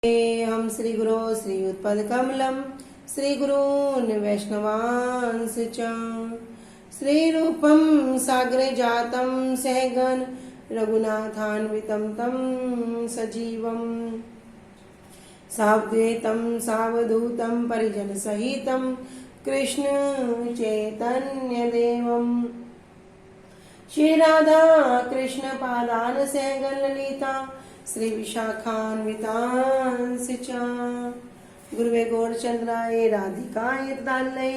हम श्री गुरो श्रीयुतपदकमलं श्रीगुरून् वैष्णवांश्च च श्रीरूपं साग्रे जातं सहगण रघुनाथान्वितं तं सजीवम् सावधूतं सावधूतं परिजनसहितं कृष्ण चैतन्यदेवम् श्री राधा कृष्ण पादान सहगण ललिता श्री विशाखान्वितांश्च च गुरुवे गौरचंद्राय राधिकाय तदालये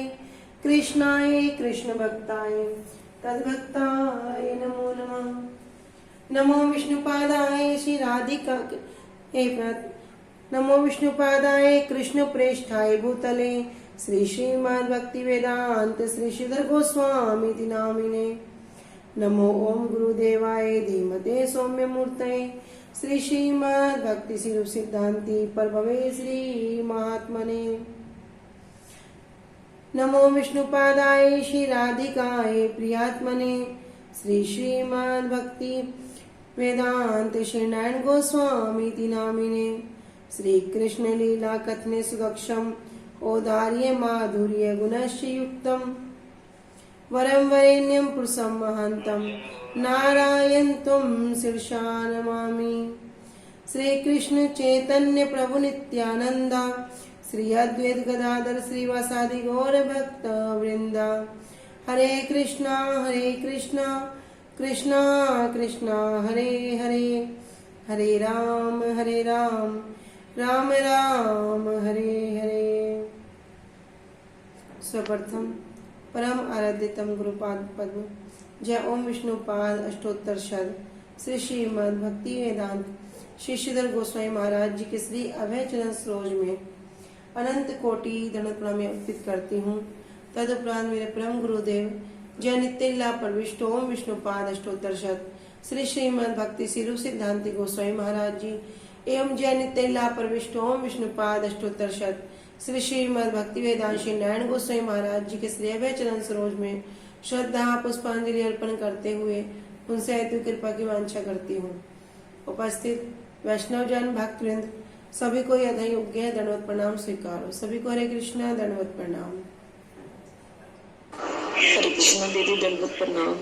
कृष्णाय कृष्ण भक्ताय तद्भक्ताय नमो नमः। नमो विष्णुपादाय श्री राधिका नमो विष्णुपादाय कृष्ण प्रेष्ठाय भूतले श्री श्रीमद् भक्ति वेदांत श्री श्रीधर गोस्वामी नामिने। नमो ओम गुरुदेवाय धीमते सौम्य मूर्तये श्री श्रीमद् भक्ति सिरूप सिद्धांति प्रभवे श्री महात्मने। नमो विष्णुपादाय श्री राधिकाय प्रियात्मने श्री श्रीमद् भक्ति वेदांत श्री नारायण गोस्वामी नामिने। श्री कृष्ण लीला कथने सुदक्षम औदार्य माधुर्य गुणश्च युक्तम वरं वरेण्यं पुरुषं महान्तं नारायणं शीर्षा नमामि। श्री कृष्ण चैतन्य प्रभु नित्यानंद श्री अद्वैत गदाधर श्रीवासादि गौर भक्त वृंदा। हरे कृष्णा कृष्णा कृष्णा हरे हरे हरे राम राम राम हरे हरे। सर्वप्रथम परम आराध्यतम गुरुपाद पद्म जय ओम विष्णुपाद अष्टोत्तर शद श्री श्रीमद् भक्ति वेदांत श्री श्रीधर गोस्वामी महाराज जी के श्री अभय चरण सरोज में अनंत कोटि दंड प्रणाम अर्पित करती हूँ। तदुपरांत मेरे परम गुरुदेव जय नित्य लीला प्रविष्ट ओम विष्णुपाद अष्टोत्तर शद श्री श्रीमद् भक्ति सिरूप सिद्धांति गोस्वामी महाराज जी एवं जय नित्य लीला प्रविष्ट ओम विष्णुपाद अष्टोत्तर शद श्री श्रीमद् भक्ति वेदांत श्री नारायण गोस्वामी महाराज जी के श्री अभय चरण सरोज में श्रद्धा पुष्पांजलि अर्पण करते हुए उनसे हेतु कृपा की वांछा करती हूँ। उपस्थित वैष्णव जन भक्तवृंद सभी को यथा योग्य है दंडवत प्रणाम स्वीकारो। सभी को हरे कृष्णा दंडवत प्रणाम। हरे कृष्णा दीदी दंडवत प्रणाम।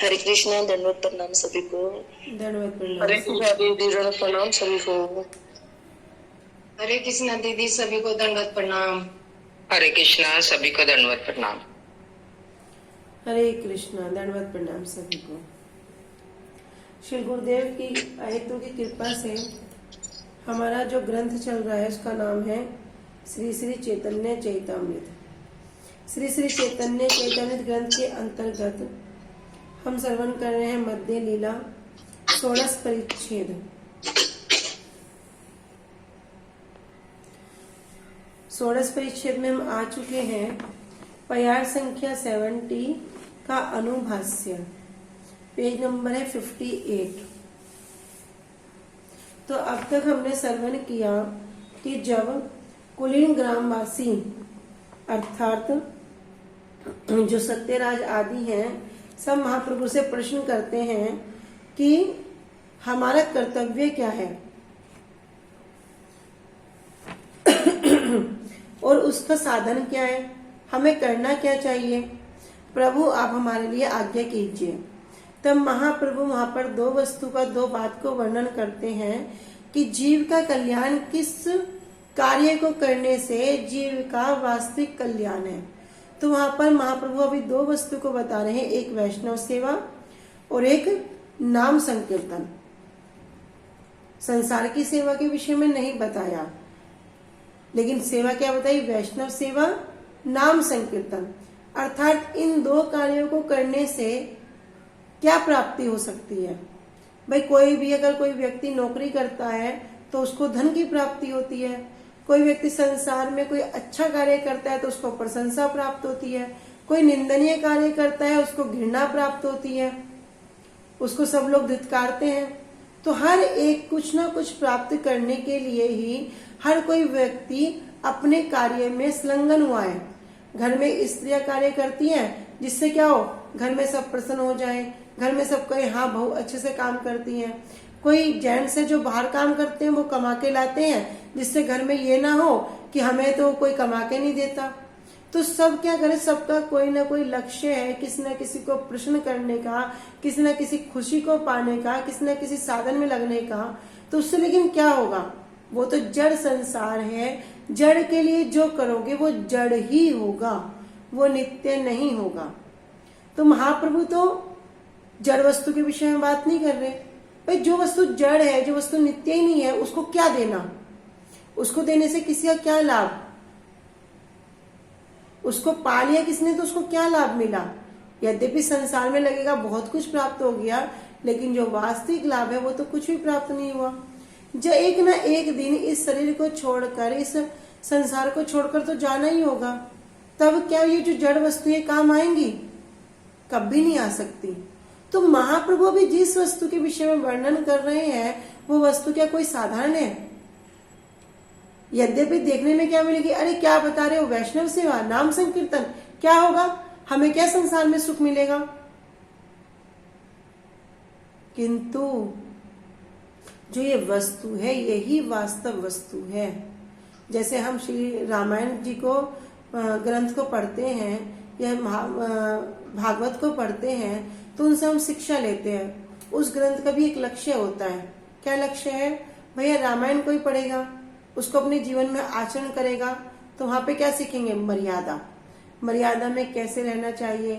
हरे कृष्णा दंडवत प्रणाम सभी को। दंडवत प्रणाम। हरे कृष्णा दीदी दंडवत प्रणाम सभी को। हरे कृष्णा दीदी सभी को दंडवत प्रणाम। हरे कृष्णा सभी को दंडवत प्रणाम। हरे कृष्णा दंडवत प्रणाम सभी को। श्री गुरुदेव की अहेतु की कृपा से हमारा जो ग्रंथ चल रहा है उसका नाम है श्री श्री चैतन्य चैतामृत। श्री श्री चैतन्य चैतामृत ग्रंथ के अंतर्गत हम श्रवण कर रहे हैं मध्य लीला 16 परिच्छेद। 16 परिच्छेद में हम आ चुके हैं। प्यार संख्या 70 का अनुभाष्य, पेज नंबर है 58। तो अब तक हमने श्रवण किया कि जब कुलीन ग्रामवासी अर्थात जो सत्यराज आदि हैं सब महाप्रभु से प्रश्न करते हैं कि हमारा कर्तव्य क्या है और उसका साधन क्या है, हमें करना क्या चाहिए, प्रभु आप हमारे लिए आज्ञा कीजिए। तब महाप्रभु वहां पर दो बात को वर्णन करते हैं कि जीव का कल्याण किस कार्य को करने से जीव का वास्तविक कल्याण है। तो वहां पर महाप्रभु अभी 2 वस्तु को बता रहे हैं, एक वैष्णव सेवा और एक नाम संकीर्तन। संसार की सेवा के विषय में नहीं बताया, लेकिन सेवा क्या बताई, वैष्णव सेवा नाम संकीर्तन। अर्थात इन 2 कार्यों को करने से क्या प्राप्ति हो सकती है। भाई कोई भी अगर कोई व्यक्ति नौकरी करता है तो उसको धन की प्राप्ति होती है। कोई व्यक्ति संसार में कोई अच्छा कार्य करता है तो उसको प्रशंसा प्राप्त होती है। कोई निंदनीय कार्य करता है उसको घृणा प्राप्त होती है, उसको सब लोग धिक्कारते हैं। तो हर एक कुछ ना कुछ प्राप्त करने के लिए ही हर कोई व्यक्ति अपने कार्य में संलग्न हुआ है। घर में स्त्रियां कार्य करती हैं जिससे क्या हो, घर में सब प्रसन्न हो जाए, घर में सब कहे हाँ बहू अच्छे से काम करती है। कोई जेंट्स है जो बाहर काम करते हैं, वो कमा के लाते हैं, जिससे घर में ये ना हो कि हमें तो कोई कमा के नहीं देता। तो सब क्या करे, सबका कोई ना कोई लक्ष्य है, किसी न किसी को प्रश्न करने का, किसी न किसी खुशी को पाने का, किसी न किसी साधन में लगने का। तो उससे लेकिन क्या होगा, वो तो जड़ संसार है। जड़ के लिए जो करोगे वो जड़ ही होगा, वो नित्य नहीं होगा। तो महाप्रभु तो जड़ वस्तु के विषय में बात नहीं कर रहे। भाई जो वस्तु जड़ है, जो वस्तु नित्य ही नहीं है, उसको क्या देना, उसको देने से किसी का क्या लाभ, उसको पा लिया किसने तो उसको क्या लाभ मिला। यद्यपि संसार में लगेगा बहुत कुछ प्राप्त हो गया, लेकिन जो वास्तविक लाभ है वो तो कुछ भी प्राप्त नहीं हुआ। जो एक ना एक दिन इस शरीर को छोड़कर, इस संसार को छोड़कर तो जाना ही होगा। तब क्या ये जो जड़ वस्तुएं काम आएंगी, कभी नहीं आ सकती। तो महाप्रभु भी जिस वस्तु के विषय में वर्णन कर रहे हैं, वो वस्तु क्या कोई साधारण है। यद्यपि देखने में क्या मिलेगी, अरे क्या बता रहे हो, वैष्णव सेवा, नाम संकीर्तन, क्या होगा, हमें क्या संसार में सुख मिलेगा। किंतु जो ये वस्तु है, यही वास्तव वस्तु है। जैसे हम श्री रामायण जी को ग्रंथ को पढ़ते हैं या भागवत को पढ़ते हैं, तो उनसे हम शिक्षा लेते हैं। उस ग्रंथ का भी एक लक्ष्य होता है। क्या लक्ष्य है भैया, रामायण कोई पढ़ेगा, उसको अपने जीवन में आचरण करेगा, तो वहां पे क्या सीखेंगे, मर्यादा। मर्यादा में कैसे रहना चाहिए,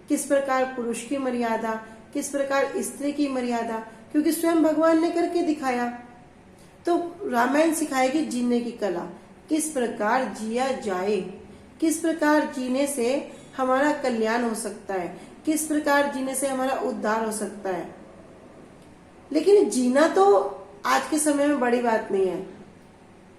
किस प्रकार पुरुष की मर्यादा, किस प्रकार स्त्री की मर्यादा, क्योंकि स्वयं भगवान ने करके दिखाया। तो रामायण सिखाएगी जीने की कला, किस प्रकार जिया जाए, किस प्रकार जीने से हमारा कल्याण हो सकता है, किस प्रकार जीने से हमारा उद्धार हो सकता है। लेकिन जीना तो आज के समय में बड़ी बात नहीं है।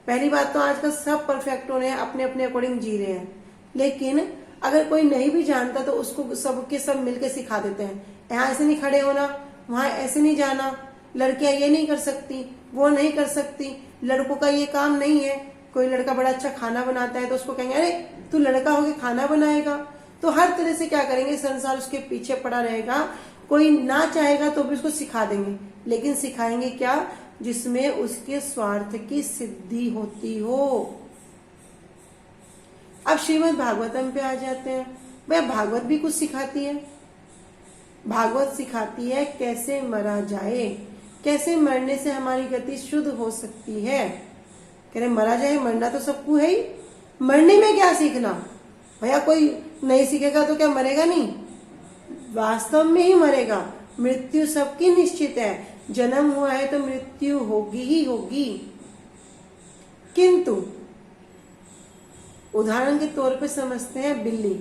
पहली बात तो आजकल सब परफेक्ट हो रहे हैं, अपने अपने अकॉर्डिंग जी रहे हैं। लेकिन अगर कोई नहीं भी जानता तो उसको सबके सब मिलके सिखा देते हैं, यहाँ ऐसे नहीं खड़े होना, वहां ऐसे नहीं जाना, लड़कियां ये नहीं कर सकती, वो नहीं कर सकती, लड़कों का ये काम नहीं है। कोई लड़का बड़ा अच्छा खाना बनाता है तो उसको कहेंगे अरे तू लड़का होके खाना बनाएगा। तो हर तरह से क्या करेंगे, संसार उसके पीछे पड़ा रहेगा। कोई ना चाहेगा तो भी उसको सिखा देंगे, लेकिन सिखाएंगे क्या, जिसमें उसके स्वार्थ की सिद्धि होती हो। अब श्रीमद् भागवतम पे आ जाते हैं। वह भागवत भी कुछ सिखाती है। भागवत सिखाती है कैसे मरा जाए, कैसे मरने से हमारी गति शुद्ध हो सकती है। कह रहे मरा जाए, मरना तो सबको है ही, मरने में क्या सीखना भैया, कोई नहीं सीखेगा तो क्या मरेगा नहीं, वास्तव में ही मरेगा। मृत्यु सबकी निश्चित है, जन्म हुआ है तो मृत्यु होगी ही होगी। किंतु उदाहरण के तौर पे समझते हैं बिल्ली,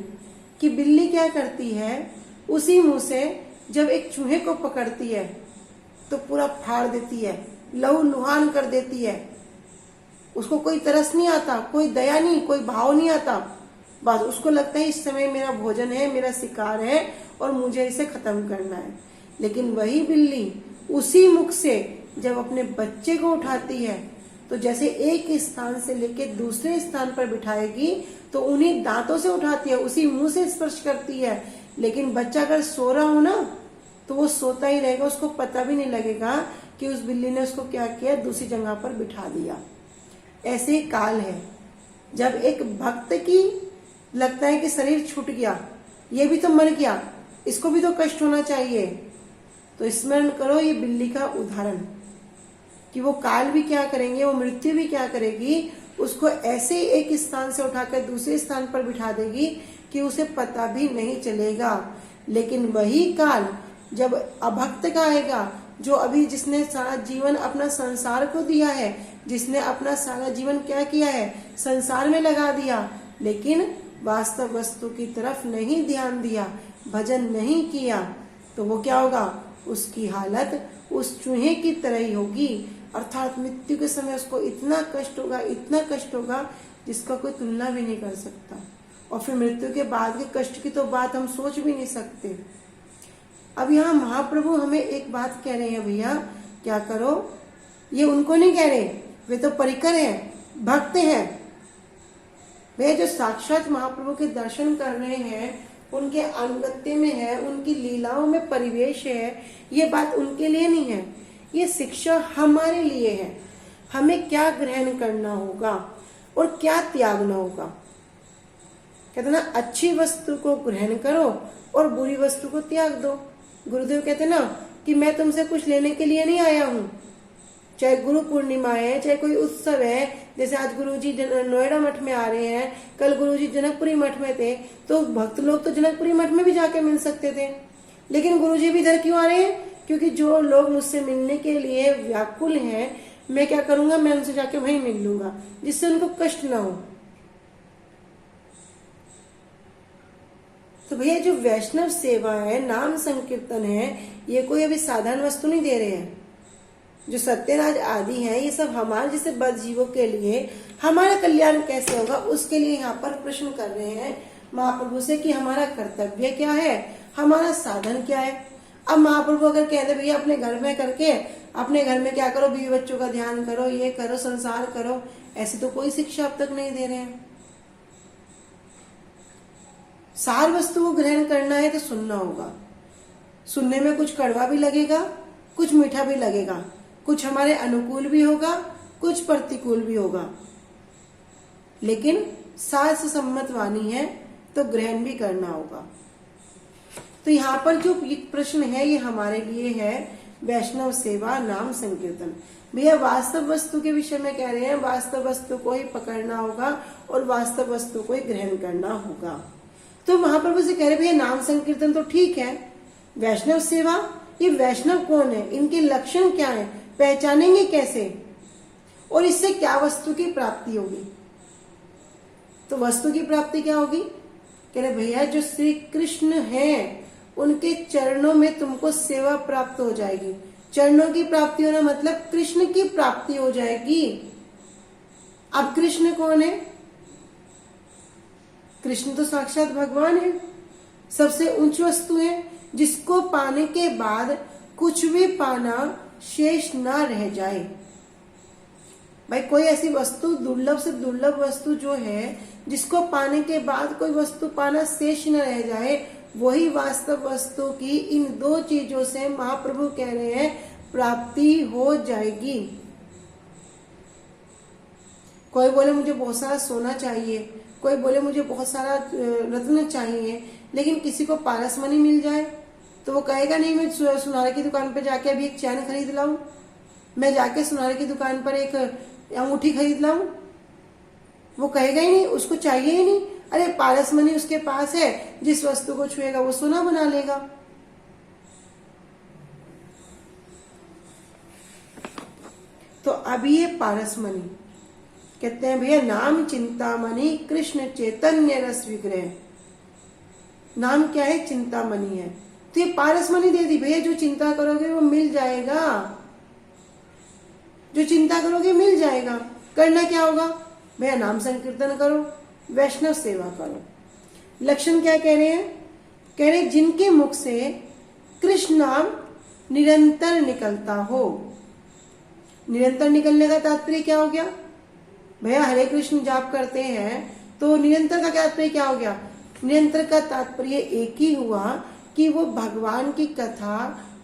कि बिल्ली क्या करती है, उसी मुंह से जब एक चूहे को पकड़ती है तो पूरा फाड़ देती है, लहू लुहान कर देती है। उसको कोई तरस नहीं आता, कोई दया नहीं, कोई भाव नहीं आता। बस उसको लगता है इस समय मेरा भोजन है, मेरा शिकार है और मुझे इसे खत्म करना है। लेकिन वही बिल्ली उसी मुख से जब अपने बच्चे को उठाती है तो जैसे एक स्थान से लेके दूसरे स्थान पर बिठाएगी तो उन्हीं दांतों से उठाती है, उसी मुंह से स्पर्श करती है। लेकिन बच्चा अगर सो रहा हो ना तो वो सोता ही रहेगा, उसको पता भी नहीं लगेगा कि उस बिल्ली ने उसको क्या किया, दूसरी जगह पर बिठा दिया। ऐसे ही काल है, जब एक भक्त की लगता है कि शरीर छूट गया, ये भी तो मर गया, इसको भी तो कष्ट होना चाहिए, तो स्मरण करो ये बिल्ली का उदाहरण, कि वो काल भी क्या करेंगे, वो मृत्यु भी क्या करेगी, उसको ऐसे एक स्थान से उठाकर दूसरे स्थान पर बिठा देगी कि उसे पता भी नहीं चलेगा। लेकिन वही काल जब अभक्त का आएगा, जो अभी जिसने सारा जीवन अपना संसार को दिया है, जिसने अपना सारा जीवन क्या किया है, संसार में लगा दिया, लेकिन वास्तव वस्तु की तरफ नहीं ध्यान दिया, भजन नहीं किया, तो वो क्या होगा, उसकी हालत उस चूहे की तरह ही होगी। अर्थात मृत्यु के समय उसको इतना कष्ट होगा, इतना कष्ट होगा जिसका कोई तुलना भी नहीं कर सकता। और फिर मृत्यु के बाद के कष्ट की तो बात हम सोच भी नहीं सकते। अब यहाँ महाप्रभु हमें एक बात कह रहे हैं, भैया क्या करो, ये उनको नहीं कह रहे, वे तो परिकर हैं, भक्त हैं। वे जो साक्षात महाप्रभु के दर्शन कर रहे हैं उनके अनुगत्य में है, उनकी लीलाओं में परिवेश है, ये बात उनके लिए नहीं है। ये शिक्षा हमारे लिए है, हमें क्या ग्रहण करना होगा और क्या त्यागना होगा। कहते ना, अच्छी वस्तु को ग्रहण करो और बुरी वस्तु को त्याग दो। गुरुदेव कहते ना कि मैं तुमसे कुछ लेने के लिए नहीं आया हूं। चाहे गुरु पूर्णिमा है, चाहे कोई उत्सव है, जैसे आज गुरुजी नोएडा मठ में आ रहे हैं, कल गुरुजी जनकपुरी मठ में थे, तो भक्त लोग तो जनकपुरी मठ में भी जाके मिल सकते थे, लेकिन गुरुजी भी इधर क्यों आ रहे हैं? क्योंकि जो लोग मुझसे मिलने के लिए व्याकुल हैं, मैं क्या करूंगा, मैं उनसे जाके वहीं मिल लूंगा, जिससे उनको कष्ट ना हो। तो भैया जो वैष्णव सेवा है, नाम संकीर्तन है, ये कोई अभी साधारण वस्तु नहीं दे रहे हैं। जो सत्यराज आदि हैं, ये सब हमारे जैसे बद जीवों के लिए हमारा कल्याण कैसे होगा, उसके लिए यहाँ पर प्रश्न कर रहे हैं महाप्रभु से कि हमारा कर्तव्य क्या है, हमारा साधन क्या है। अब महाप्रभु अगर कहते भैया अपने घर में करके, अपने घर में क्या करो, बीवी बच्चों का ध्यान करो, ये करो, संसार करो, ऐसी तो कोई शिक्षा अब तक नहीं दे रहे हैं। सार वस्तु को ग्रहण करना है तो सुनना होगा। सुनने में कुछ कड़वा भी लगेगा, कुछ मीठा भी लगेगा, कुछ हमारे अनुकूल भी होगा, कुछ प्रतिकूल भी होगा, लेकिन शास्त्र सम्मत वाणी है तो ग्रहण भी करना होगा। तो यहाँ पर जो प्रश्न है ये हमारे लिए है वैष्णव सेवा नाम संकीर्तन। भैया वास्तव वस्तु के विषय में कह रहे हैं, वास्तव वस्तु को ही पकड़ना होगा और वास्तव वस्तु को ही ग्रहण करना होगा। तो महाप्रभु से कह रहे भैया नाम संकीर्तन तो ठीक है, वैष्णव सेवा, ये वैष्णव कौन है, इनके लक्षण क्या है, पहचानेंगे कैसे, और इससे क्या वस्तु की प्राप्ति होगी। तो वस्तु की प्राप्ति क्या होगी, कह रहे भैया जो श्री कृष्ण हैं उनके चरणों में तुमको सेवा प्राप्त हो जाएगी। चरणों की प्राप्ति होना मतलब कृष्ण की प्राप्ति हो जाएगी। अब कृष्ण कौन है? कृष्ण तो साक्षात भगवान है, सबसे उच्च वस्तु है, जिसको पाने के बाद कुछ भी पाना शेष ना रह जाए। भाई कोई ऐसी वस्तु, दुर्लभ से दुर्लभ वस्तु जो है, जिसको पाने के बाद कोई वस्तु पाना शेष न रह जाए, वही वास्तव वस्तु की इन दो चीजों से महाप्रभु कह रहे हैं प्राप्ति हो जाएगी। कोई बोले मुझे बहुत सारा सोना चाहिए, कोई बोले मुझे बहुत सारा रत्न चाहिए, लेकिन किसी को पारस मनी मिल जाए तो वो कहेगा नहीं मैं सुनार की दुकान पर जाके अभी एक चैन खरीद लाऊं, मैं जाके सुनार की दुकान पर एक अंगूठी खरीद लाऊं, वो कहेगा ही नहीं, उसको चाहिए ही नहीं। अरे पारस मनी उसके पास है, जिस वस्तु को छुएगा वो सोना बना लेगा। तो अभी ये पारस मनी कहते हैं भैया नाम चिंतामणि कृष्ण चैतन्य रस विग्रह। नाम क्या है? चिंतामणि है। तो ये पारस मनी दे दी भैया, जो चिंता करोगे वो मिल जाएगा, जो चिंता करोगे मिल जाएगा। करना क्या होगा भैया? नाम संकीर्तन करो, वैष्णव सेवा करो। लक्षण क्या कह रहे हैं? कह रहे जिनके मुख से कृष्ण नाम निरंतर निकलता हो। निरंतर निकलने का तात्पर्य क्या हो गया भैया? हरे कृष्ण जाप करते हैं तो निरंतर का तात्पर्य क्या हो गया? निरंतर का तात्पर्य एक ही हुआ कि वो भगवान की कथा,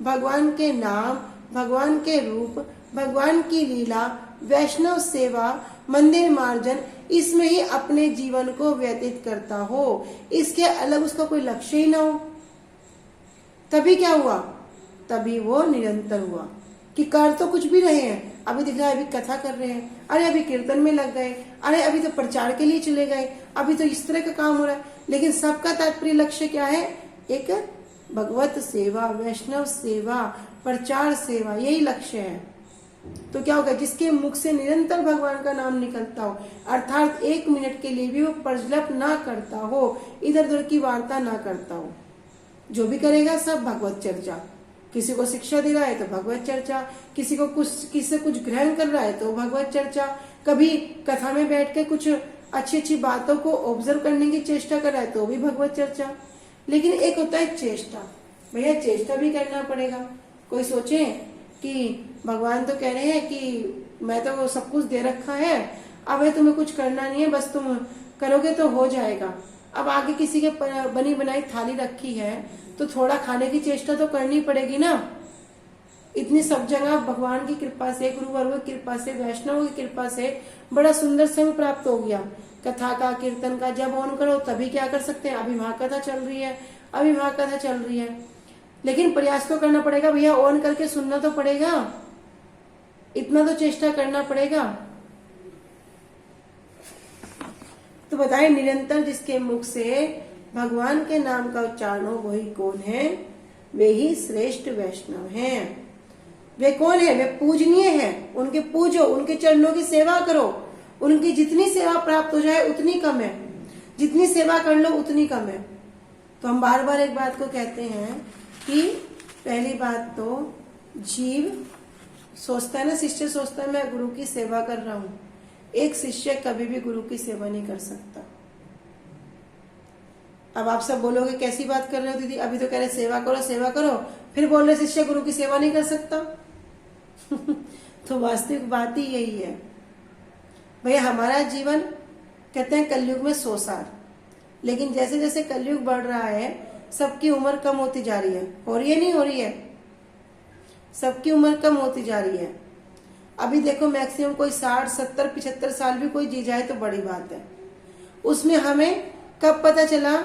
भगवान के नाम, भगवान के रूप, भगवान की लीला, वैष्णव सेवा, मंदिर मार्जन, इसमें ही अपने जीवन को व्यतीत करता हो, इसके अलग उसका कोई लक्ष्य ही ना हो। तभी क्या हुआ? तभी वो निरंतर हुआ। कि कर तो कुछ भी रहे हैं, अभी दिख रहा है अभी कथा कर रहे हैं, अरे अभी कीर्तन में लग गए, अरे अभी तो प्रचार के लिए चले गए, अभी तो इस तरह का काम हो रहा है, लेकिन सबका तात्पर्य लक्ष्य क्या है? एक भगवत सेवा, वैष्णव सेवा, प्रचार सेवा, यही लक्ष्य है। तो क्या होगा? जिसके मुख से निरंतर भगवान का नाम निकलता हो, अर्थात एक मिनट के लिए भी वो प्रज्वलित ना करता हो, इधर उधर की वार्ता ना करता हो, जो भी करेगा सब भगवत चर्चा। किसी को शिक्षा दे रहा है तो भगवत चर्चा, किसी से कुछ ग्रहण कर रहा है तो भगवत चर्चा, कभी कथा में बैठ के कुछ अच्छी अच्छी बातों को ऑब्जर्व करने की चेष्टा कर रहा है तो भी भगवत चर्चा। लेकिन एक होता है चेष्टा, भैया चेष्टा भी करना पड़ेगा। कोई सोचे कि भगवान तो कह रहे हैं कि मैं तो सब कुछ दे रखा है, अब तुम्हें कुछ करना नहीं है, बस तुम करोगे तो हो जाएगा। अब आगे किसी के बनी बनाई थाली रखी है तो थोड़ा खाने की चेष्टा तो करनी पड़ेगी ना। इतनी सब जगह भगवान की कृपा से, गुरुवर की कृपा से, वैष्णव की कृपा से बड़ा सुंदर समय प्राप्त हो गया। कथा का, कीर्तन का जब ऑन करो तभी क्या कर सकते हैं, अभी महाकथा चल रही है, अभी महाकथा चल रही है, लेकिन प्रयास तो करना पड़ेगा भैया, ऑन करके सुनना तो पड़ेगा, इतना तो चेष्टा करना पड़ेगा। तो बताएं, निरंतर जिसके मुख से भगवान के नाम का उच्चारण हो वही कौन है? वे ही श्रेष्ठ वैष्णव हैं। वे कौन है? वे पूजनीय हैं। उनके पूजो, उनके चरणों की सेवा करो। उनकी जितनी सेवा प्राप्त हो जाए उतनी कम है, जितनी सेवा कर लो उतनी कम है। तो हम बार बार एक बात को कहते हैं कि पहली बात तो जीव सोचता है ना, शिष्य सोचता है मैं गुरु की सेवा कर रहा हूं। एक शिष्य कभी भी गुरु की सेवा नहीं कर सकता। अब आप सब बोलोगे कैसी बात कर रहे हो दीदी, अभी तो कह रहे सेवा करो सेवा करो, फिर बोल रहे शिष्य गुरु की सेवा नहीं कर सकता। तो वास्तविक बात ही यही है भैया। हमारा जीवन कहते हैं कलयुग में 100 साल, लेकिन जैसे जैसे कलयुग बढ़ रहा है सबकी उम्र कम होती जा रही है। हो रही है नहीं हो रही है? सबकी उम्र कम होती जा रही है। अभी देखो मैक्सिमम कोई 60, 70, 75 साल भी कोई जी जाए तो बड़ी बात है। उसमें हमें कब पता चला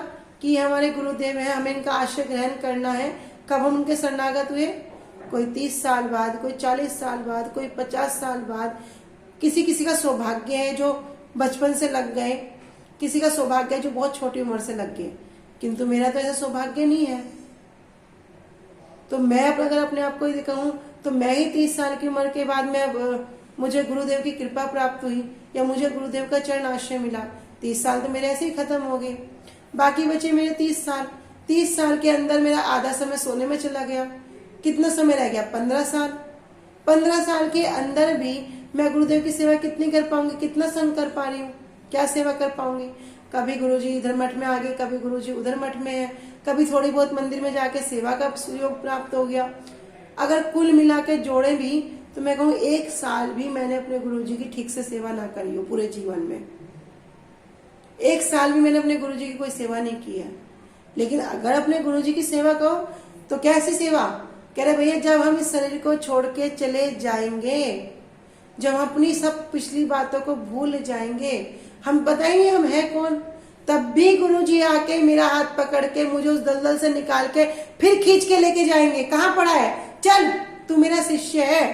कि हमारे गुरुदेव हैं, हमें इनका आश्रय ग्रहण करना है? कब हम उनके शरणागत हुए? कोई 30 साल बाद, कोई 40 साल बाद, कोई 50 साल बाद। किसी किसी का सौभाग्य है जो बचपन से लग गए, किसी का सौभाग्य है जो बहुत छोटी उम्र से लग गए, किंतु मेरा तो ऐसा सौभाग्य नहीं है। तो मैं अगर अपने आप को ही कहूं तो मैं ही 30 साल की उम्र के बाद मुझे गुरुदेव की कृपा प्राप्त हुई या मुझे गुरुदेव का चरण आश्रय मिला। 30 साल तो मेरे ऐसे ही खत्म हो गए, बाकी बचे मेरे 30 साल। 30 साल के अंदर मेरा आधा समय सोने में चला गया। कितना समय रह गया? 15 साल। 15 साल के अंदर भी मैं गुरुदेव की सेवा कितनी कर पाऊंगी? कितना संग कर पा रही हूँ? क्या सेवा कर पाऊंगी? कभी गुरुजी इधर मठ में आ गए, कभी गुरुजी उधर मठ में है, कभी थोड़ी बहुत मंदिर में जाके सेवा का सुयोग प्राप्त हो गया। अगर कुल मिला के जोड़े भी तो मैं कहूँ 1 साल भी मैंने अपने गुरुजी की ठीक से सेवा ना करी हो पूरे जीवन में। 1 साल भी मैंने अपने गुरुजी की कोई सेवा नहीं की है। लेकिन अगर अपने गुरुजी की सेवा कहो तो कैसी सेवा? कह रहे भैया जब हम इस शरीर को छोड़ के चले जाएंगे, जब हम अपनी सब पिछली बातों को भूल जाएंगे, हम बताएंगे हम है कौन, तब भी गुरुजी आके मेरा हाथ पकड़ के मुझे उस दलदल से निकाल के फिर खींच के लेके जाएंगे। कहाँ पड़ा है? चल तू मेरा शिष्य है,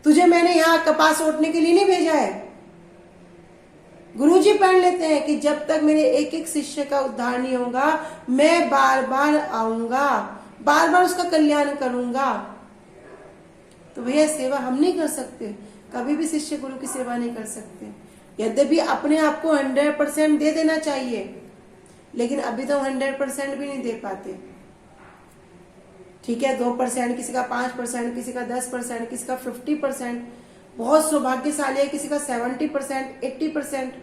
तुझे मैंने यहाँ कपास ओटने के लिए नहीं भेजा है। गुरुजी पढ़ लेते हैं कि जब तक मेरे एक एक शिष्य का उद्धार नहीं होगा मैं बार बार आऊंगा, बार बार उसका कल्याण करूंगा। तो भैया सेवा हम नहीं कर सकते, कभी भी शिष्य गुरु की सेवा नहीं कर सकते। यद्यपि अपने आप को 100% दे देना चाहिए, लेकिन अभी तो 100% भी नहीं दे पाते। ठीक है, 2%, किसी का 5%, किसी का 10%, किसी का 50%, बहुत सौभाग्यशाली है किसी का 70%, 80%,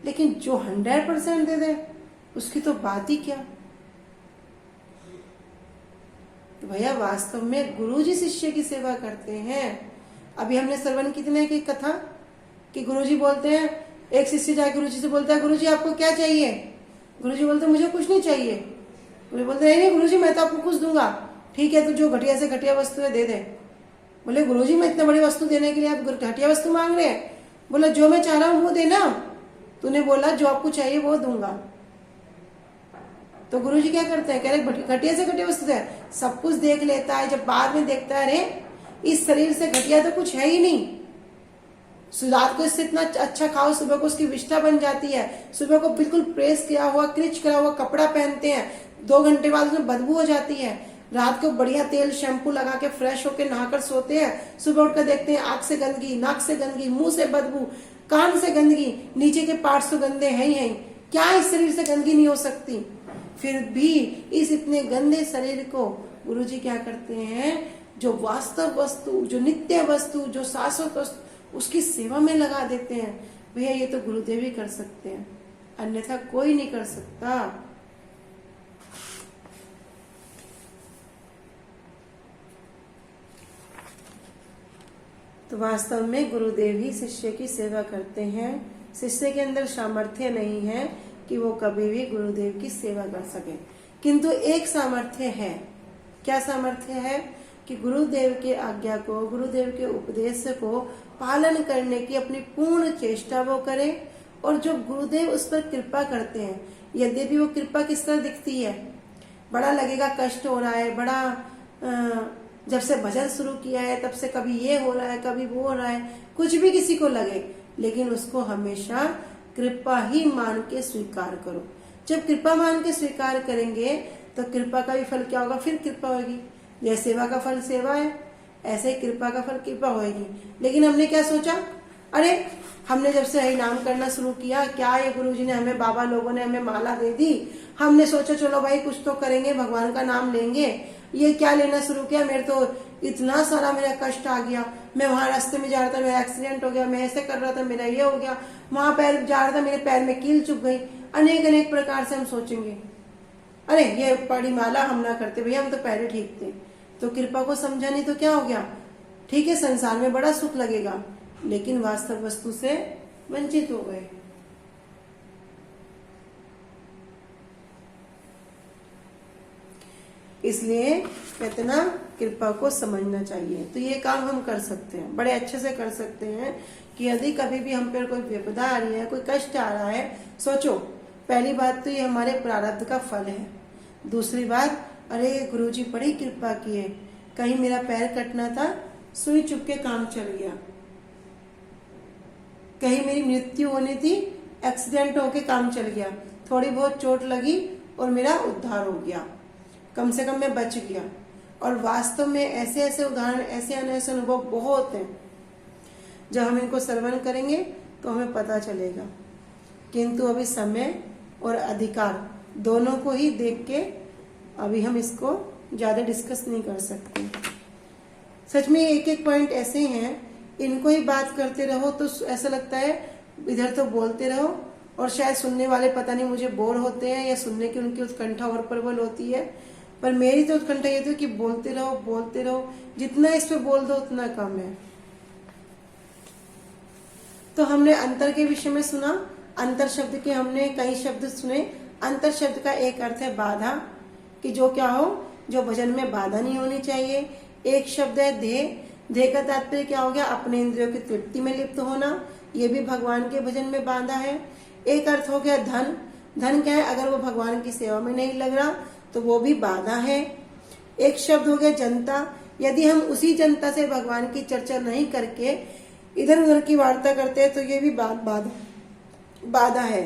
लेकिन जो 100% दे दे उसकी तो बात ही क्या। तो भैया वास्तव में गुरुजी शिष्य की सेवा करते हैं। अभी हमने श्रवण कितने की कथा कि गुरुजी बोलते हैं, एक शिष्य जाके गुरुजी से बोलता है गुरुजी आपको क्या चाहिए? गुरुजी बोलते मुझे कुछ नहीं चाहिए। गुरुजी बोलते नहीं गुरुजी मैं तो आपको कुछ दूंगा। ठीक है, तो जो घटिया से घटिया वस्तु है दे दे। बोले गुरुजी मैं इतनी बड़ी वस्तु देने के लिए आप घटिया वस्तु मांग रहे हैं? बोला जो मैं चाह रहा हूँ वो देना। तूने बोला जो आपको चाहिए वो दूंगा। तो गुरुजी क्या करते हैं? कह रहे घटिया से घटिया वस्तु दे, सब कुछ देख लेता है, जब बाद में देखता है अरे इस शरीर से घटिया तो कुछ है ही नहीं। रात को इससे इतना अच्छा खाओ, सुबह को उसकी विष्ठा बन जाती है, सुबह को बिल्कुल प्रेस किया हुआ क्रिच करा हुआ कपड़ा पहनते हैं, 2 घंटे बाद उसमें बदबू हो जाती है। रात को बढ़िया तेल शैम्पू लगा के फ्रेश होकर नहाकर सोते हैं, सुबह उठकर देखते हैं आंख से गंदगी, नाक से गंदगी, मुंह से बदबू, कान से गंदगी, नीचे के पार्ट्स तो गंदे हैं ही हैं। क्या इस शरीर से गंदगी नहीं हो सकती? फिर भी इस इतने गंदे शरीर को गुरुजी क्या करते हैं? जो वास्तव वस्तु, जो नित्य वस्तु, जो शाश्वत वस्तु, उसकी सेवा में लगा देते हैं। भैया ये तो गुरुदेव ही कर सकते हैं, अन्यथा कोई नहीं कर सकता। तो वास्तव में गुरुदेव ही शिष्य की सेवा करते हैं। शिष्य के अंदर सामर्थ्य नहीं है, कि वो कभी भी गुरुदेव की सेवा कर सके। किंतु एक सामर्थ्य है। क्या सामर्थ्य है? कि गुरुदेव के आज्ञा को, गुरुदेव के उपदेश को पालन करने की अपनी पूर्ण चेष्टा वो करे। और जो गुरुदेव उस पर कृपा करते हैं, यद्यपि वो कृपा किस तरह दिखती है, बड़ा लगेगा कष्ट हो रहा है, बड़ा जब से भजन शुरू किया है तब से कभी ये हो रहा है, कभी वो हो रहा है, कुछ भी किसी को लगे, लेकिन उसको हमेशा कृपा ही मान के स्वीकार करो। जब कृपा मान के स्वीकार करेंगे तो कृपा का भी फल क्या होगा? फिर कृपा होगी। जैसे सेवा का फल सेवा है, ऐसे ही कृपा का फल कृपा होगी। लेकिन हमने क्या सोचा? अरे हमने जब से हरि नाम करना शुरू किया, क्या ये गुरुजी ने हमें, बाबा लोगों ने हमें माला दे दी, हमने सोचा चलो भाई कुछ तो करेंगे, भगवान का नाम लेंगे। ये क्या लेना शुरू किया? मेरे तो इतना सारा मेरा कष्ट आ गया, मैं वहां रास्ते में जा रहा था, मेरा एक्सीडेंट हो गया, मैं ऐसे कर रहा था, मेरा ये हो गया, वहां पैर जा रहा था, मेरे पैर में कील चुभ गई। अनेक अनेक प्रकार से हम सोचेंगे, अरे ये पड़ी माला हम ना करते भैया, हम तो पहले ठीक थे। तो कृपा को समझा नहीं तो क्या हो गया? ठीक है, संसार में बड़ा सुख लगेगा, लेकिन वास्तव वस्तु से वंचित हो गए। इसलिए कहते ना, कृपा को समझना चाहिए। तो ये काम हम कर सकते हैं, बड़े अच्छे से कर सकते हैं कि यदि कभी भी हम पर कोई विपदा आ रही है, कोई कष्ट आ रहा है, सोचो पहली बात तो ये हमारे प्रारब्ध का फल है। दूसरी बात, अरे गुरुजी बड़ी कृपा की है, कहीं मेरा पैर कटना था, सुई चुप के काम चल गया, कहीं मेरी मृत्यु होनी थी, एक्सीडेंट होके काम चल गया, थोड़ी बहुत चोट लगी और मेरा उद्धार हो गया, कम से कम मैं बच गया। और वास्तव में ऐसे ऐसे उदाहरण, ऐसे ऐसे अनुभव बहुत हैं। जब हम इनको श्रवण करेंगे तो हमें पता चलेगा। किंतु अभी समय और अधिकार दोनों को ही देख के अभी हम इसको ज्यादा डिस्कस नहीं कर सकते। सच में एक एक पॉइंट ऐसे हैं, इनको ही बात करते रहो तो ऐसा लगता है इधर तो बोलते रहो, और शायद सुनने वाले पता नहीं मुझे बोर होते हैं या सुनने की उनकी उत्कंठा और प्रबल होती है। पर मेरी तो उत्कंठा ये थी कि बोलते रहो, जितना इस पे बोल दो उतना कम है। तो हमने अंतर के विषय में सुना। अंतर शब्द के हमने कई शब्द सुने। अंतर शब्द का एक अर्थ है बाधा, कि जो क्या हो, जो भजन में बाधा नहीं होनी चाहिए। एक शब्द है देह। देह का तात्पर्य क्या हो गया? अपने इंद्रियों की तृप्ति में लिप्त होना, ये भी भगवान के भजन में बाधा है। एक अर्थ हो गया धन। धन क्या है? अगर वो भगवान की सेवा में नहीं लग रहा तो वो भी बाधा है। एक शब्द हो गया जनता। यदि हम उसी जनता से भगवान की चर्चा नहीं करके इधर उधर की वार्ता करते हैं तो ये भी बाधा है।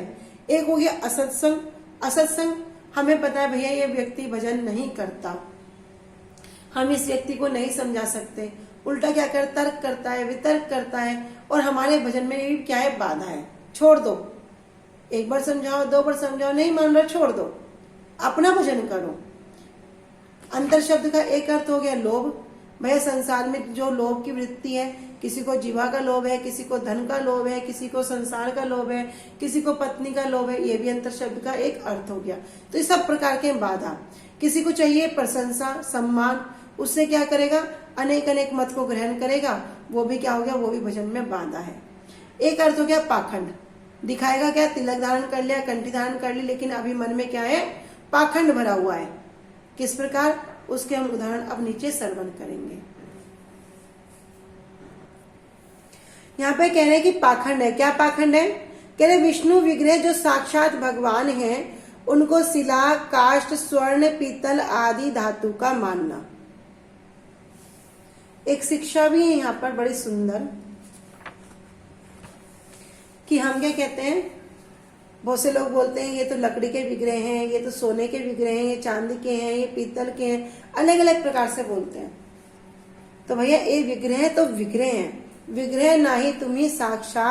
एक हो गया असत्संग। असत्संग, हमें पता है भैया ये व्यक्ति भजन नहीं करता, हम इस व्यक्ति को नहीं समझा सकते, उल्टा क्या कर तर्क करता है, वितर्क करता है, और हमारे भजन में भी क्या है? बाधा है। छोड़ दो, एक बार समझाओ, दो बार समझाओ, नहीं मान रहा छोड़ दो, अपना भजन करो। अंतर शब्द का एक अर्थ हो गया लोभ। भैया संसार में जो लोभ की वृत्ति है, किसी को जीवा का लोभ है, किसी को धन का लोभ है, किसी को संसार का लोभ है, किसी को पत्नी का लोभ है, ये भी अंतर शब्द का एक अर्थ हो गया। तो इस सब प्रकार के बाधा। किसी को चाहिए प्रशंसा, सम्मान, उससे क्या करेगा? अनेक अनेक मत को ग्रहण करेगा, वो भी क्या हो गया? वो भी भजन में बाधा है। एक अर्थ हो गया पाखंड। दिखाएगा क्या? तिलक धारण कर लिया, कंठी धारण कर ली, लेकिन अभी मन में क्या है? पाखंड भरा हुआ है। किस प्रकार? उसके हम उदाहरण अब नीचे श्रवण करेंगे। यहाँ पे कह रहे हैं कि पाखंड है। क्या पाखंड है? कह रहे विष्णु विग्रह जो साक्षात भगवान हैं, उनको शिला, काष्ठ, स्वर्ण, पीतल आदि धातु का मानना। एक शिक्षा भी है यहाँ पर बड़ी सुंदर, कि हम क्या कहते हैं, बहुत से लोग बोलते हैं ये तो लकड़ी के विग्रह हैं, ये तो सोने के विग्रह हैं, ये चांदी के हैं, ये पीतल के हैं, अलग अलग प्रकार से बोलते हैं। तो भैया ये विग्रह तो विग्रह हैं, विग्रह ना ही तुम्ही साक्षात